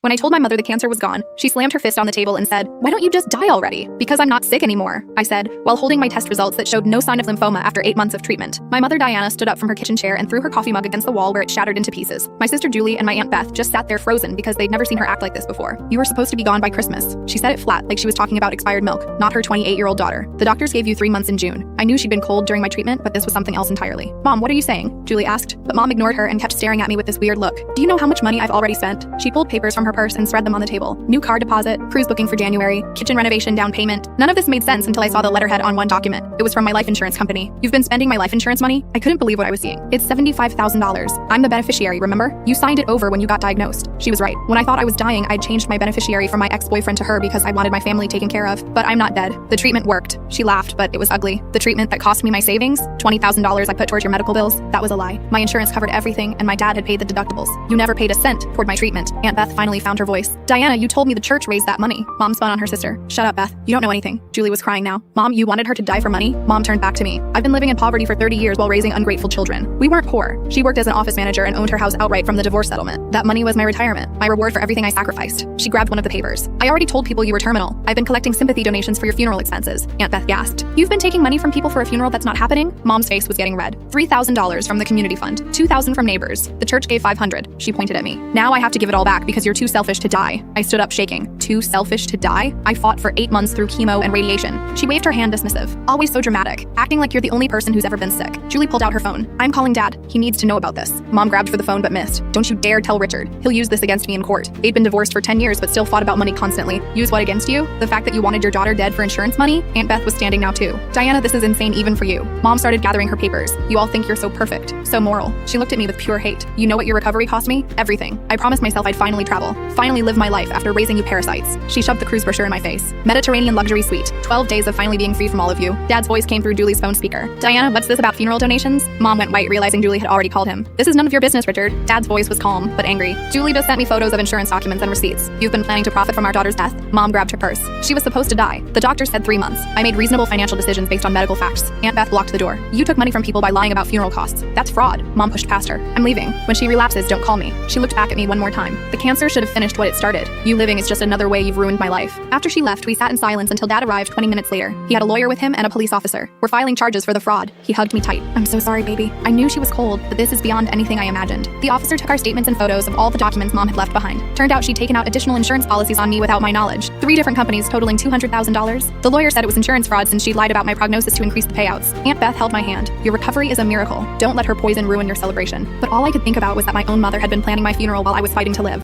When I told my mother the cancer was gone, she slammed her fist on the table and said, "Why don't you just die already?" "Because I'm not sick anymore," I said, while holding my test results that showed no sign of lymphoma after 8 months of treatment. My mother Diana stood up from her kitchen chair and threw her coffee mug against the wall where it shattered into pieces. My sister Julie and my Aunt Beth just sat there frozen because they'd never seen her act like this before. "You were supposed to be gone by Christmas." She said it flat, like she was talking about expired milk, not her 28-year-old daughter. "The doctors gave you 3 months in June." I knew she'd been cold during my treatment, but this was something else entirely. "Mom, what are you saying?" Julie asked, but Mom ignored her and kept staring at me with this weird look. "Do you know how much money I've already spent?" She pulled papers from her purse and spread them on the table. New car deposit, cruise booking for January, kitchen renovation down payment. None of this made sense until I saw the letterhead on one document. It was from my life insurance company. "You've been spending my life insurance money?" I couldn't believe what I was seeing. "It's $75,000. I'm the beneficiary, remember? You signed it over when you got diagnosed." She was right. When I thought I was dying, I'd changed my beneficiary from my ex-boyfriend to her because I wanted my family taken care of. But I'm not dead. The treatment worked. She laughed, but it was ugly. "The treatment that cost me my savings? $20,000 I put towards your medical bills? That was a lie. My insurance covered everything, and my dad had paid the deductibles. You never paid a cent toward my treatment." Aunt Beth finally found her voice. "Diana, you told me the church raised that money." Mom spun on her sister. "Shut up, Beth. You don't know anything." Julie was crying now. "Mom, you wanted her to die for money?" Mom turned back to me. "I've been living in poverty for 30 years while raising ungrateful children." We weren't poor. She worked as an office manager and owned her house outright from the divorce settlement. That money was my retirement, my reward for everything I sacrificed. She grabbed one of the papers. "I already told people you were terminal. I've been collecting sympathy donations for your funeral expenses." Aunt Beth gasped. "You've been taking money from people for a funeral that's not happening?" Mom's face was getting red. $3,000 from the community fund, $2,000 from neighbors. The church gave $500. She pointed at me. "Now I have to give it all back because you're too selfish to die." I stood up shaking. "Too selfish to die? I fought for 8 months through chemo and radiation." She waved her hand dismissive. "Always so dramatic, acting like you're the only person who's ever been sick." Julie pulled out her phone. "I'm calling Dad. He needs to know about this." Mom grabbed for the phone but missed. "Don't you dare tell Richard. He'll use this against me in court." They'd been divorced for 10 years but still fought about money constantly. "Use what against you? The fact that you wanted your daughter dead for insurance money?" Aunt Beth was standing now too. "Diana, this is insane even for you." Mom started gathering her papers. "You all think you're so perfect, so moral." She looked at me with pure hate. "You know what your recovery cost me? Everything. I promised myself I'd finally travel. Finally live my life after raising you parasites." She shoved the cruise brochure in my face. "Mediterranean luxury suite. 12 days of finally being free from all of you." Dad's voice came through Julie's phone speaker. "Diana, what's this about funeral donations?" Mom went white, realizing Julie had already called him. "This is none of your business, Richard." Dad's voice was calm, but angry. "Julie just sent me photos of insurance documents and receipts. You've been planning to profit from our daughter's death." Mom grabbed her purse. "She was supposed to die. The doctor said 3 months. I made reasonable financial decisions based on medical facts." Aunt Beth blocked the door. "You took money from people by lying about funeral costs. That's fraud." Mom pushed past her. "I'm leaving. When she relapses, don't call me." She looked back at me one more time. "The cancer should have finished what it started. You living is just another way you've ruined my life." After she left, we sat in silence until Dad arrived 20 minutes later. He had a lawyer with him and a police officer. "We're filing charges for the fraud." He hugged me tight. "I'm so sorry, baby. I knew she was cold, but this is beyond anything I imagined." The officer took our statements and photos of all the documents Mom had left behind. Turned out she'd taken out additional insurance policies on me without my knowledge. 3 different companies totaling $200,000. The lawyer said it was insurance fraud since she'd lied about my prognosis to increase the payouts. Aunt Beth held my hand. "Your recovery is a miracle. Don't let her poison ruin your celebration." But all I could think about was that my own mother had been planning my funeral while I was fighting to live.